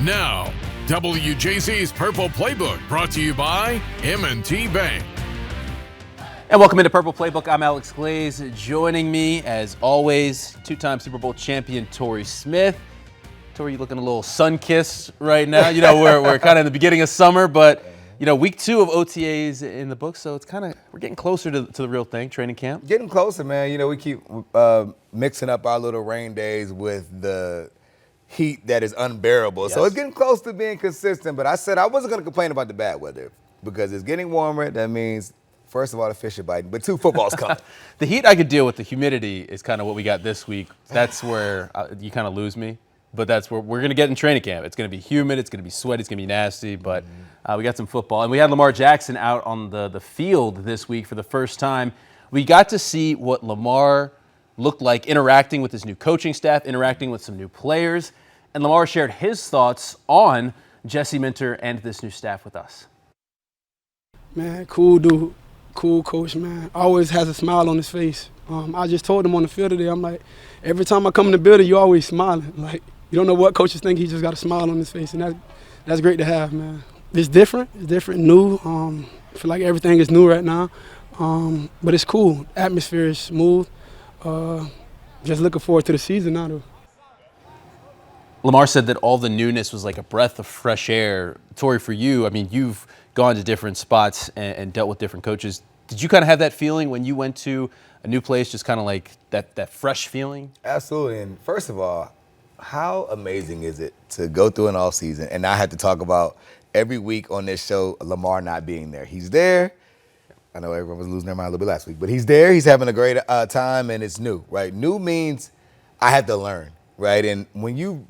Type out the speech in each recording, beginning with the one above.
Now, WJC's Purple Playbook, brought to you by M&T Bank. And welcome into Purple Playbook. I'm Alex Glaze. Joining me, as always, two-time Super Bowl champion Torrey Smith. Torrey, you looking a little sun-kissed right now. You know, we're kind of in the beginning of summer, but you know, week 2 of OTAs in the books, so it's kind of, we're getting closer to the real thing, training camp. Getting closer, man. You know, we keep mixing up our little rain days with the heat that is unbearable. Yes. So it's getting close to being consistent, but I said I wasn't going to complain about the bad weather because it's getting warmer. That means, first of all, the fish are biting, but 2 footballs coming. The heat I could deal with. The humidity is kind of what we got this week. That's where you kind of lose me, but that's where we're going to get in training camp. It's going to be humid, it's going to be sweaty, it's going to be nasty, but we got some football. And we had Lamar Jackson out on the field this week for the first time. We got to see what Lamar looked like interacting with his new coaching staff, interacting with some new players. And Lamar shared his thoughts on Jesse Minter and this new staff with us. Man, cool dude, cool coach, man. Always has a smile on his face. I just told him on the field today, I'm like, every time I come in the building, you're always smiling. Like, you don't know what coaches think, he just got a smile on his face, and that's great to have, man. It's different, new. I feel like everything is new right now, but it's cool. Atmosphere is smooth. Just looking forward to the season now, though. Lamar said that all the newness was like a breath of fresh air. Torrey, for you, I mean, you've gone to different spots and dealt with different coaches. Did you kind of have that feeling when you went to a new place, just kind of like that fresh feeling? Absolutely. And first of all, how amazing is it to go through an off season and I have to talk about every week on this show Lamar not being there. He's there. I know everyone was losing their mind a little bit last week, but he's there. He's having a great time, and it's new, right? New means I had to learn, right? And when you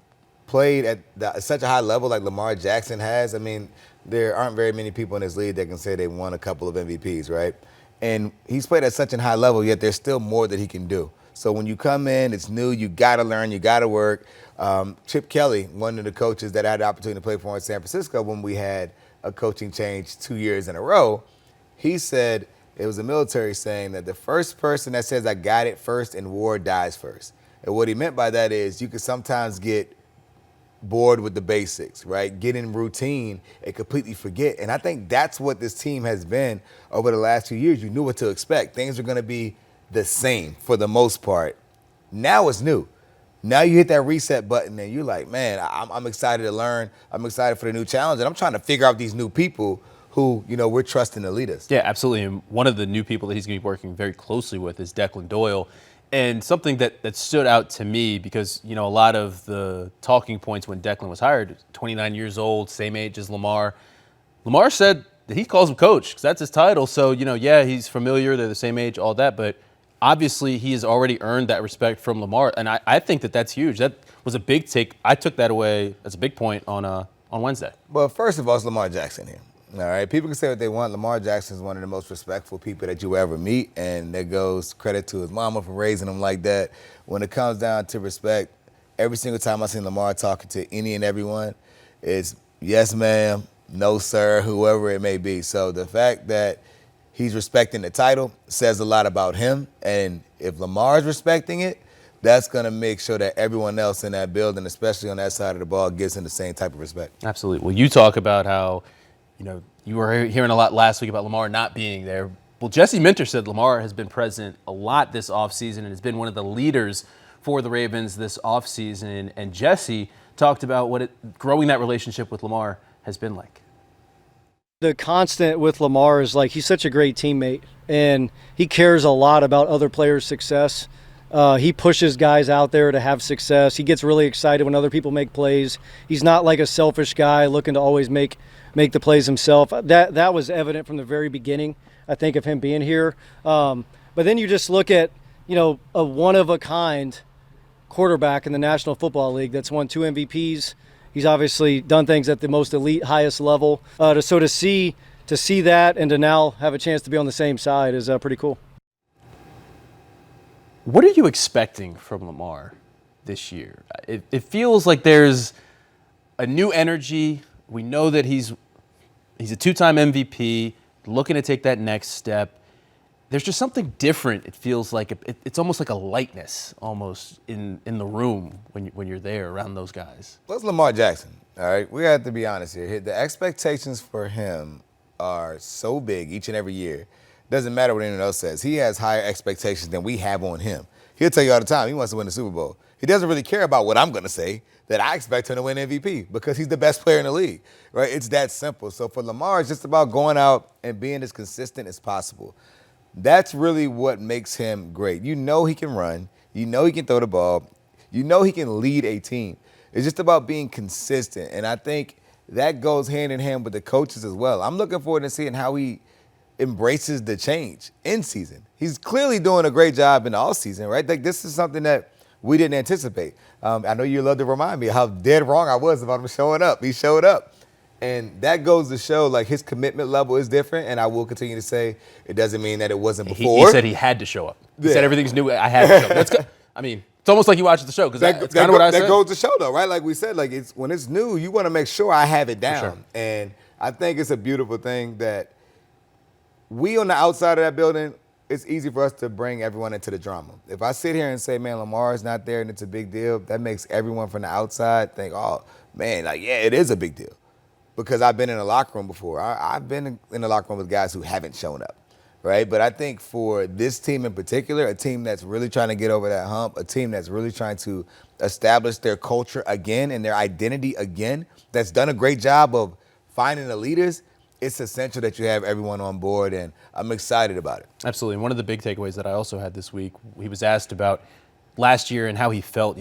played at such a high level like Lamar Jackson has, I mean, there aren't very many people in this league that can say they won a couple of MVPs, right? And he's played at such a high level, yet there's still more that he can do. So when you come in, it's new, you got to learn, you got to work. Chip Kelly, one of the coaches that I had the opportunity to play for in San Francisco when we had a coaching change 2 years in a row, he said, it was a military saying that the first person that says I got it first in war dies first. And what he meant by that is you could sometimes get bored with the basics, right? Get in routine and completely forget. And I think that's what this team has been over the last 2 years. You knew what to expect. Things are going to be the same for the most part. Now it's new. Now you hit that reset button and you're like, man, I'm excited to learn. I'm excited for the new challenge. And I'm trying to figure out these new people who, you know, we're trusting to lead us. Yeah, absolutely. And one of the new people that he's going to be working very closely with is Declan Doyle. And something that stood out to me, because, you know, a lot of the talking points when Declan was hired, 29 years old, same age as Lamar. Lamar said that he calls him coach because that's his title. So, you know, yeah, he's familiar, they're the same age, all that. But obviously he has already earned that respect from Lamar. And I think that that's huge. That was a big take. I took that away as a big point on Wednesday. Well, first of all, it's Lamar Jackson here. All right, people can say what they want. Lamar Jackson is one of the most respectful people that you ever meet, and that goes credit to his mama for raising him like that. When it comes down to respect, every single time I see Lamar talking to any and everyone, it's yes, ma'am, no, sir, whoever it may be. So the fact that he's respecting the title says a lot about him, and if Lamar's respecting it, that's going to make sure that everyone else in that building, especially on that side of the ball, gives him the same type of respect. Absolutely. Well, you talk about how, you know, you were hearing a lot last week about Lamar not being there. Well, Jesse Minter said Lamar has been present a lot this offseason and has been one of the leaders for the Ravens this offseason. And Jesse talked about what growing that relationship with Lamar has been like. The constant with Lamar is like he's such a great teammate, and he cares a lot about other players' success. He pushes guys out there to have success. He gets really excited when other people make plays. He's not like a selfish guy looking to always make the plays himself. That was evident from the very beginning, I think, of him being here. But then you just look at, you know, a one-of-a-kind quarterback in the National Football League that's won 2 MVPs. He's obviously done things at the most elite, highest level. To see that and to now have a chance to be on the same side is pretty cool. What are you expecting from Lamar this year? It feels like there's a new energy. We know that he's a 2-time MVP, looking to take that next step. There's just something different. It feels like it's almost like a lightness almost in the room when you're there around those guys. Well, it's Lamar Jackson. All right, we have to be honest here. The expectations for him are so big each and every year. Doesn't matter what anyone else says. He has higher expectations than we have on him. He'll tell you all the time he wants to win the Super Bowl. He doesn't really care about what I'm going to say, that I expect him to win MVP because he's the best player in the league, right? It's that simple. So for Lamar, it's just about going out and being as consistent as possible. That's really what makes him great. You know he can run. You know he can throw the ball. You know he can lead a team. It's just about being consistent, and I think that goes hand in hand with the coaches as well. I'm looking forward to seeing how he embraces the change in season. He's clearly doing a great job in the off season, right? Like, this is something that we didn't anticipate. I know you love to remind me how dead wrong I was about him showing up. He showed up. And that goes to show, like, his commitment level is different, and I will continue to say it doesn't mean that it wasn't before. He said he had to show up. He said everything's new. I had to show up. That's good. I mean, it's almost like you watched the show because that's kind of what I said. That goes to show, though, right? Like we said, like, it's when it's new, you want to make sure I have it down. Sure. And I think it's a beautiful thing that we on the outside of that building, it's easy for us to bring everyone into the drama. If I sit here and say, man, Lamar's not there and it's a big deal, that makes everyone from the outside think, oh, man, like, yeah, it is a big deal. Because I've been in a locker room before. I've been in the locker room with guys who haven't shown up, right? But I think for this team in particular, a team that's really trying to get over that hump, a team that's really trying to establish their culture again and their identity again, that's done a great job of finding the leaders, it's essential that you have everyone on board, and I'm excited about it. Absolutely. And one of the big takeaways that I also had this week, he was asked about last year and how he felt,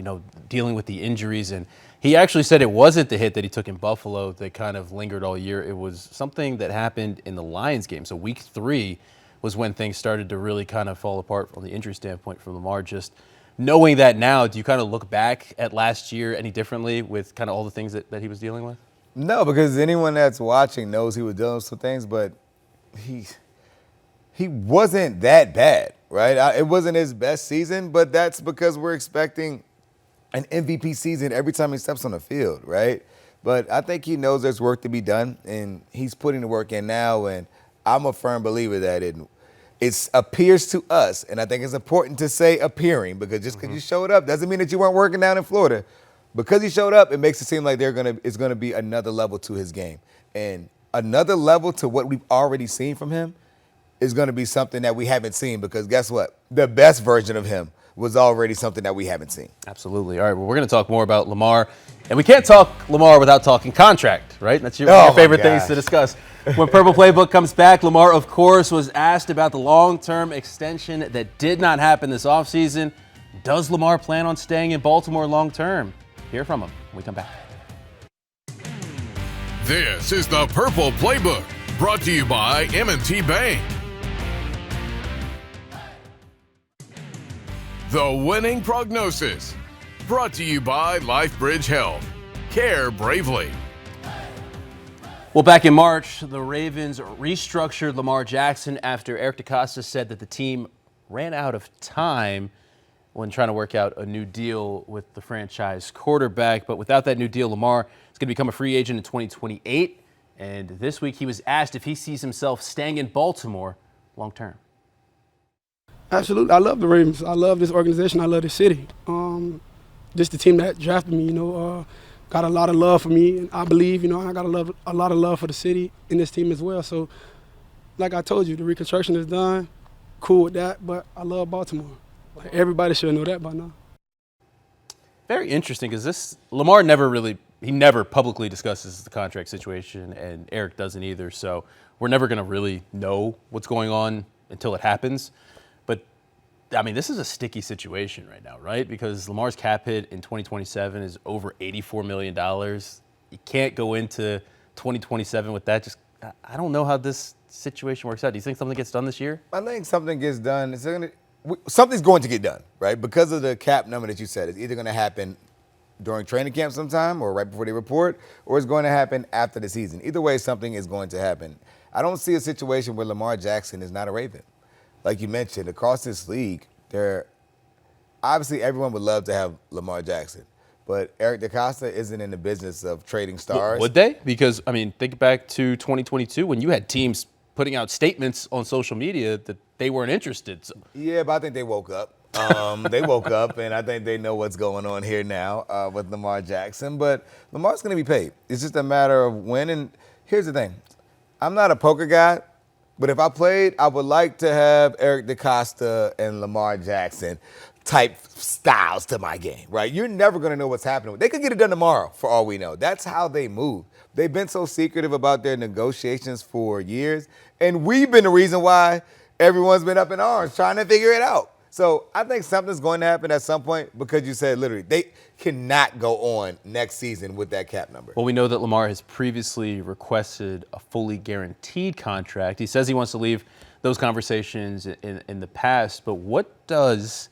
dealing with the injuries, and he actually said it wasn't the hit that he took in Buffalo that kind of lingered all year. It was something that happened in the Lions game. So week 3 was when things started to really kind of fall apart from the injury standpoint for Lamar. Just knowing that now, do you kind of look back at last year any differently with kind of all the things that he was dealing with? No, because anyone that's watching knows he was dealing with some things, but he wasn't that bad, right? It wasn't his best season, but that's because we're expecting an MVP season every time he steps on the field, right? But I think he knows there's work to be done, and he's putting the work in now, and I'm a firm believer that it appears to us, and I think it's important to say appearing, because just because you showed up doesn't mean that you weren't working down in Florida. Because he showed up, it makes it seem like it's going to be another level to his game. And another level to what we've already seen from him is going to be something that we haven't seen, because guess what? The best version of him was already something that we haven't seen. Absolutely. All right, well, we're going to talk more about Lamar. And we can't talk Lamar without talking contract, right? That's your favorite things to discuss. When Purple Playbook comes back, Lamar, of course, was asked about the long-term extension that did not happen this offseason. Does Lamar plan on staying in Baltimore long-term? Hear from him when we come back. This is the Purple Playbook, brought to you by M&T Bank. The winning prognosis, brought to you by LifeBridge Health. Care bravely. Well, back in March, the Ravens restructured Lamar Jackson after Eric DeCosta said that the team ran out of time when trying to work out a new deal with the franchise quarterback. But without that new deal, Lamar is going to become a free agent in 2028. And this week he was asked if he sees himself staying in Baltimore long term. Absolutely. I love the Ravens. I love this organization. I love this city. Just the team that drafted me, got a lot of love for me. And I believe, I got a lot of love for the city and this team as well. So, like I told you, the reconstruction is done. Cool with that, but I love Baltimore. Like, everybody should know that by now. Very interesting, because Lamar never publicly discusses the contract situation, and Eric doesn't either. So we're never going to really know what's going on until it happens. But I mean, this is a sticky situation right now, right? Because Lamar's cap hit in 2027 is over $84 million. You can't go into 2027 with that. I don't know how this situation works out. Do you think something gets done this year? I think something gets done. Something's going to get done, right? Because of the cap number that you said. It's either going to happen during training camp sometime or right before they report, or it's going to happen after the season. Either way, something is going to happen. I don't see a situation where Lamar Jackson is not a Raven. Like you mentioned, across this league, obviously everyone would love to have Lamar Jackson, but Eric DeCosta isn't in the business of trading stars. Would they? Because, I mean, think back to 2022 when you had teams putting out statements on social media that they weren't interested. So. Yeah, but I think they woke up. They woke up, and I think they know what's going on here now with Lamar Jackson. But Lamar's going to be paid. It's just a matter of when. And here's the thing. I'm not a poker guy, but if I played, I would like to have Eric DeCosta and Lamar Jackson type styles to my game, right? You're never going to know what's happening. They could get it done tomorrow, for all we know. That's how they move. They've been so secretive about their negotiations for years, and we've been the reason why everyone's been up in arms trying to figure it out. So I think something's going to happen at some point because you said literally they cannot go on next season with that cap number. Well, we know that Lamar has previously requested a fully guaranteed contract. He says he wants to leave those conversations in the past, but what does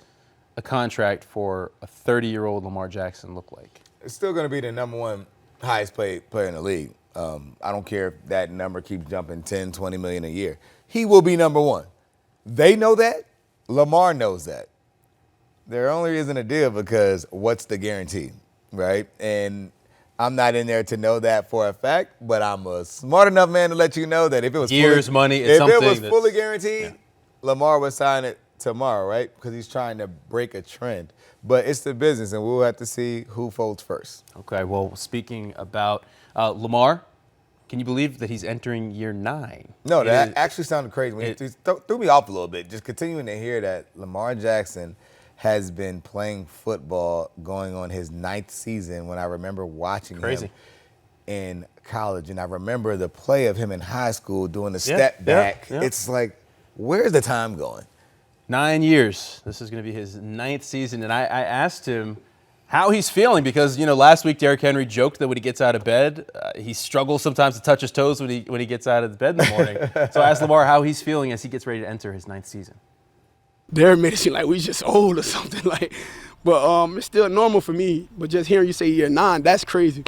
a contract for a 30-year-old Lamar Jackson look like? It's still going to be the number one highest paid player in the league. I don't care if that number keeps jumping 10, 20 million a year. He will be number one. They know that. Lamar knows that. There only isn't a deal because what's the guarantee, right? And I'm not in there to know that for a fact, but I'm a smart enough man to let you know that if it was fully guaranteed, Lamar would sign it tomorrow, right? Because he's trying to break a trend. But it's the business, and we'll have to see who folds first. Okay, well, speaking about Lamar, can you believe that he's entering year 9? No, that actually sounded crazy. It threw me off a little bit, just continuing to hear that Lamar Jackson has been playing football going on his 9th season when I remember watching him in college. And I remember the play of him in high school doing the step back. Yeah. It's like, where's the time going? 9 years. This is going to be his 9th season. And I asked him how he's feeling because, last week Derrick Henry joked that when he gets out of bed, he struggles sometimes to touch his toes when he gets out of bed in the morning. So I asked Lamar how he's feeling as he gets ready to enter his 9th season. Derrick made it seem like we just old or something. But it's still normal for me. But just hearing you say year 9, that's crazy.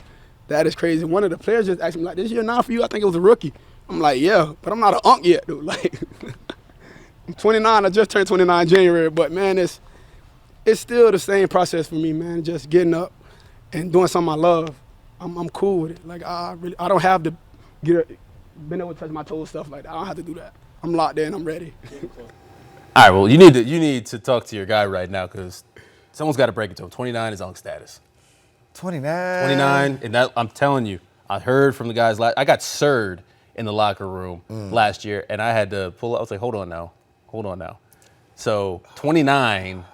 That is crazy. One of the players just asked me, this year 9 for you? I think it was a rookie. I'm like, yeah, but I'm not an unk yet, dude. I'm 29. I just turned 29 in January. But, man, it's still the same process for me, man. Just getting up and doing something I love. I'm cool with it. I don't have to been able to touch my toes, stuff like that. I don't have to do that. I'm locked in. I'm ready. All right, well, you need to talk to your guy right now because someone's got to break it to him. 29 is unk status. 29, and that, I'm telling you, I heard from the guys. I got surd in the locker room last year, and I had to pull up. I was like, hold on now. So 29.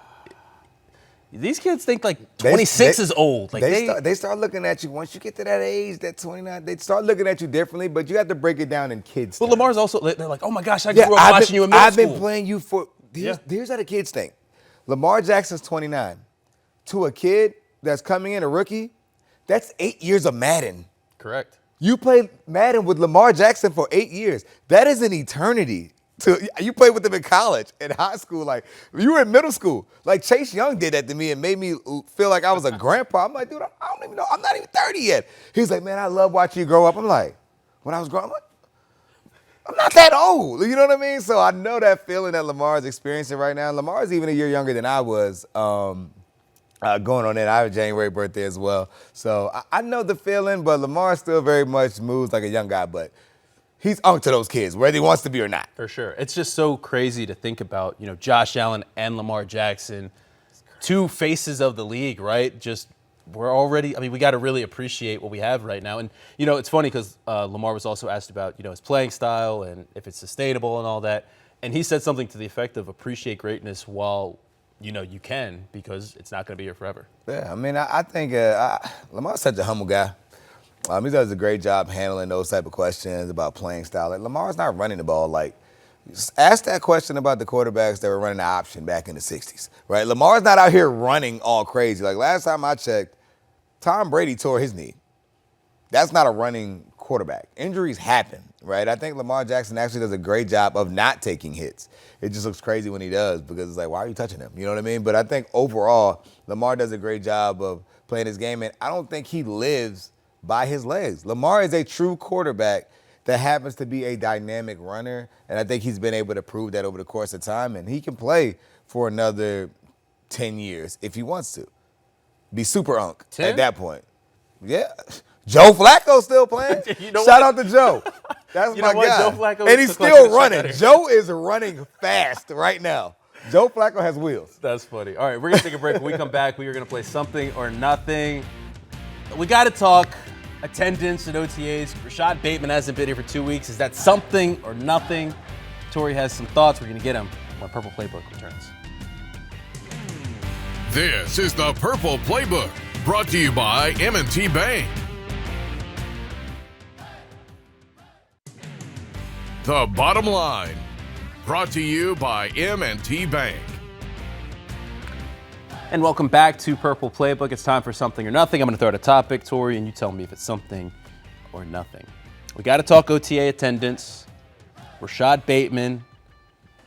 These kids think 26 is old. They start looking at you once you get to that age, that 29. They start looking at you differently, but you have to break it down in kids. Well, Lamar's also. They're like, oh my gosh, I grew up watching you in middle school. I've been playing you for. Here's how the kids think. Lamar Jackson's 29. To a kid that's coming in, a rookie, that's 8 years of Madden. Correct. You played Madden with Lamar Jackson for 8 years. That is an eternity. You played with him in college, in high school, you were in middle school. Chase Young did that to me and made me feel like I was a grandpa. I'm like, dude, I don't even know. I'm not even 30 yet. He's like, man, I love watching you grow up. I'm like, when I was growing up, I'm not that old. You know what I mean? So I know that feeling that Lamar is experiencing right now. Lamar is even a year younger than I was going on in. I have a January birthday as well. So I know the feeling, but Lamar still very much moves like a young guy. But he's unk to those kids, whether he wants to be or not. For sure. It's just so crazy to think about, Josh Allen and Lamar Jackson, two faces of the league, right? We got to really appreciate what we have right now. And, it's funny because Lamar was also asked about, his playing style and if it's sustainable and all that. And he said something to the effect of appreciate greatness while, you can, because it's not going to be here forever. Yeah, I think Lamar's such a humble guy. He does a great job handling those type of questions about playing style. Lamar's not running the ball. Ask that question about the quarterbacks that were running the option back in the 60s, right? Lamar's not out here running all crazy. Last time I checked, Tom Brady tore his knee. That's not a running quarterback. Injuries happen, right? I think Lamar Jackson actually does a great job of not taking hits. It just looks crazy when he does because it's why are you touching him? You know what I mean? But I think overall, Lamar does a great job of playing his game, and I don't think he lives by his legs. Lamar is a true quarterback that happens to be a dynamic runner, and I think he's been able to prove that over the course of time, and he can play for another 10 years if he wants to. Be super unk 10? At that point. Yeah. Joe Flacco's still playing. Shout out to Joe. That's my guy. Joe Flacco and he's still running. Joe is running fast right now. Joe Flacco has wheels. That's funny. All right, we're going to take a break. When we come back, we are going to play Something or Nothing. We got to talk attendance at OTAs. Rashad Bateman hasn't been here for 2 weeks. Is that something or nothing? Torrey has some thoughts. We're going to get him when Purple Playbook returns. This is the Purple Playbook, brought to you by M&T Bank. The Bottom Line, brought to you by M&T Bank. And welcome back to Purple Playbook. It's time for Something or Nothing. I'm going to throw out a topic, Torrey, and you tell me if it's something or nothing. We got to talk OTA attendance. Rashad Bateman,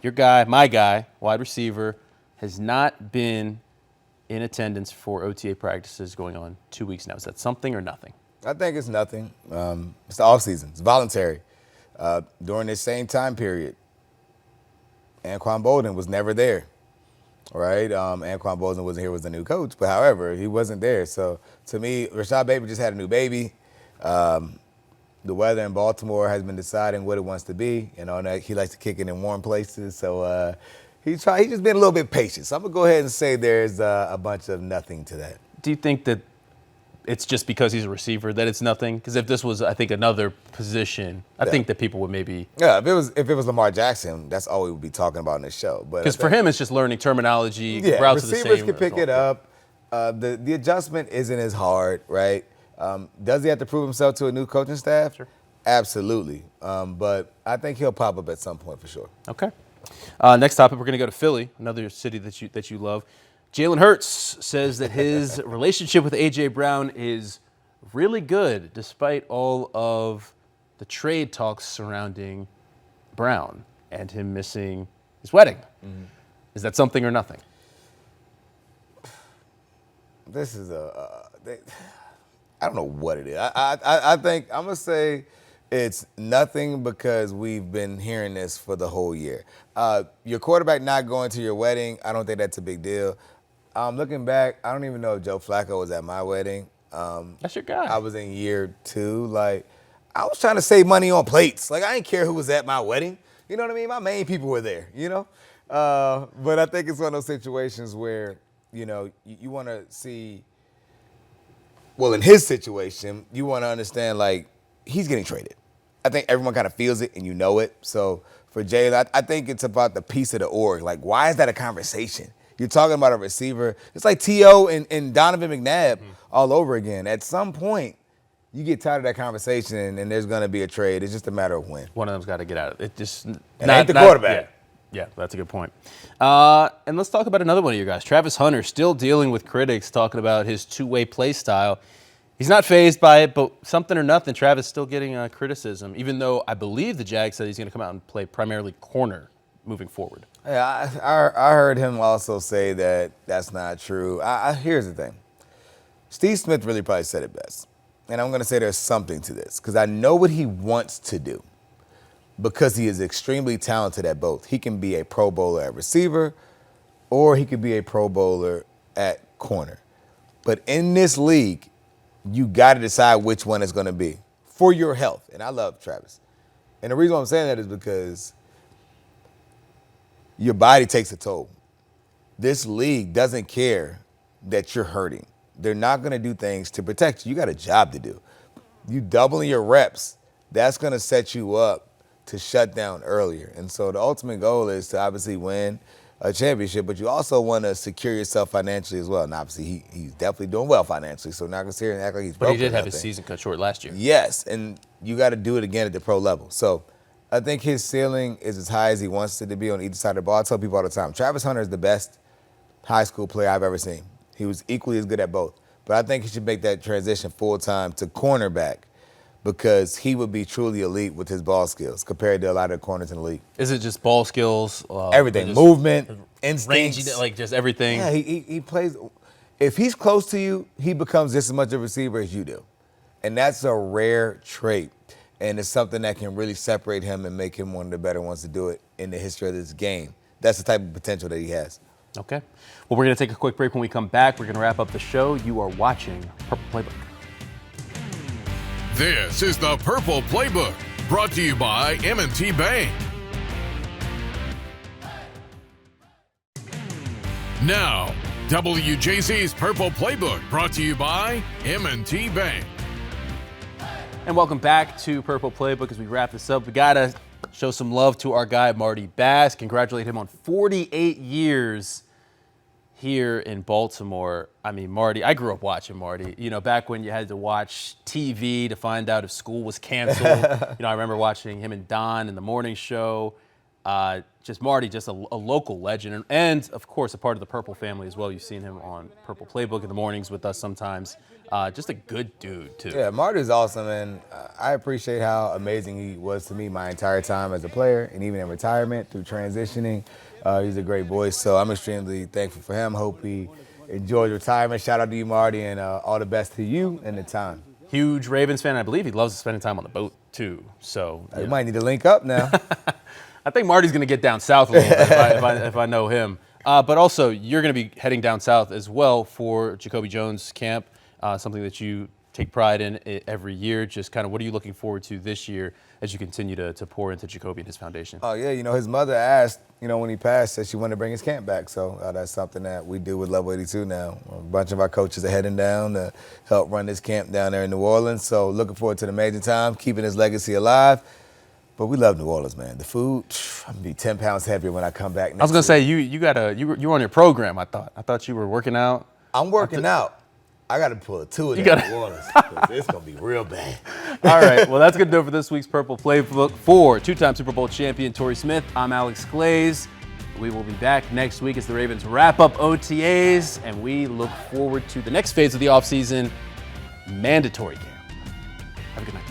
your guy, my guy, wide receiver, has not been in attendance for OTA practices going on 2 weeks now. Is that something or nothing? I think it's nothing. It's the offseason. It's voluntary. During this same time period, Anquan Boldin was never there, right? Anquan Boldin wasn't here, was the new coach, but however, he wasn't there. So to me, Rashad Bateman just had a new baby. The weather in Baltimore has been deciding what it wants to be. You know, and he likes to kick it in warm places. So he's just been a little bit patient. So I'm going to go ahead and say there's a bunch of nothing to that. Do you think that it's just because he's a receiver that it's nothing? Because if this was, I think, another position, I think that people would maybe. Yeah, if it was Lamar Jackson, that's all we would be talking about in this show. Because for him, it's just learning terminology. Yeah, routes are the receivers same, can pick it up. The adjustment isn't as hard, right? Does he have to prove himself to a new coaching staff? Sure. Absolutely. But I think he'll pop up at some point for sure. Okay. Next topic, we're going to go to Philly, another city that you love. Jalen Hurts says that his relationship with A.J. Brown is really good despite all of the trade talks surrounding Brown and him missing his wedding. Mm-hmm. Is that something or nothing? This is I don't know what it is. I think I'm going to say it's nothing because we've been hearing this for the whole year. Your quarterback not going to your wedding, I don't think that's a big deal. Looking back, I don't even know if Joe Flacco was at my wedding. That's your guy. I was in year 2. Like, I was trying to save money on plates. Like, I didn't care who was at my wedding. You know what I mean? My main people were there, you know? But I think it's one of those situations where, you know, you want to see, well, in his situation, you want to understand, like, he's getting traded. I think everyone kind of feels it and you know it. So for Jay, I think it's about the piece of the org. Like, why is that a conversation? You're talking about a receiver. It's like T.O. and Donovan McNabb all over again. At some point, you get tired of that conversation and there's going to be a trade. It's just a matter of when. One of them's got to get out of it. Just ain't the quarterback. Yeah, that's a good point. And let's talk about another one of your guys. Travis Hunter still dealing with critics talking about his two-way play style. He's not fazed by it, but something or nothing, Travis still getting criticism, even though I believe the Jags said he's going to come out and play primarily corner moving forward. Yeah, I heard him also say that that's not true. Here's the thing. Steve Smith really probably said it best. And I'm going to say there's something to this because I know what he wants to do because he is extremely talented at both. He can be a Pro Bowler at receiver or he could be a Pro Bowler at corner. But in this league, you got to decide which one it's going to be for your health. And I love Travis. And the reason why I'm saying that is because your body takes a toll. This league doesn't care that you're hurting. They're not going to do things to protect you. You got a job to do. You doubling your reps, that's going to set you up to shut down earlier. And so the ultimate goal is to obviously win a championship, but you also want to secure yourself financially as well. And obviously he's definitely doing well financially, so not going to sit here and act like he's broke. But he did have his season cut short last year. Yes, and you got to do it again at the pro level. So I think his ceiling is as high as he wants it to be on either side of the ball. I tell people all the time, Travis Hunter is the best high school player I've ever seen. He was equally as good at both. But I think he should make that transition full-time to cornerback because he would be truly elite with his ball skills compared to a lot of the corners in the league. Is it just ball skills? Everything. Movement, instincts. Range, like just everything? Yeah, he plays. If he's close to you, he becomes just as much a receiver as you do. And that's a rare trait. And it's something that can really separate him and make him one of the better ones to do it in the history of this game. That's the type of potential that he has. Okay. Well, we're going to take a quick break. When we come back, we're going to wrap up the show. You are watching Purple Playbook. This is the Purple Playbook, brought to you by M&T Bank. Now, WJC's Purple Playbook, brought to you by M&T Bank. And welcome back to Purple Playbook. As we wrap this up, we got to show some love to our guy, Marty Bass. Congratulate him on 48 years here in Baltimore. I mean, Marty, I grew up watching Marty. You know, back when you had to watch TV to find out if school was canceled. I remember watching him and Don in the morning show. Marty, just a local legend. And, of course, a part of the Purple family as well. You've seen him on Purple Playbook in the mornings with us sometimes. Just a good dude, too. Yeah, Marty's awesome, and I appreciate how amazing he was to me my entire time as a player and even in retirement through transitioning. He's a great voice, so I'm extremely thankful for him. Hope he enjoys retirement. Shout out to you, Marty, and all the best to you and the time. Huge Ravens fan. I believe he loves spending time on the boat, too. So We might need to link up now. I think Marty's going to get down south a little bit if I know him. But also, you're going to be heading down south as well for Jacoby Jones camp, something that you take pride in every year. Just kind of what are you looking forward to this year as you continue to pour into Jacoby and his foundation? Oh, yeah, his mother asked, when he passed, said she wanted to bring his camp back. So that's something that we do with Level 82 now. A bunch of our coaches are heading down to help run this camp down there in New Orleans. So looking forward to the amazing time, keeping his legacy alive. But we love New Orleans, man. The food, I'm gonna be 10 pounds heavier when I come back next I was gonna say week. you were on your program. I thought you were working out. I'm working out. I got to pull a two of that New Orleans. It's gonna be real bad. All right, well that's gonna do it for this week's Purple Playbook for two-time Super Bowl champion Torrey Smith. I'm Alex Glaze. We will be back next week as the Ravens wrap up OTAs, and we look forward to the next phase of the offseason, mandatory camp. Have a good night.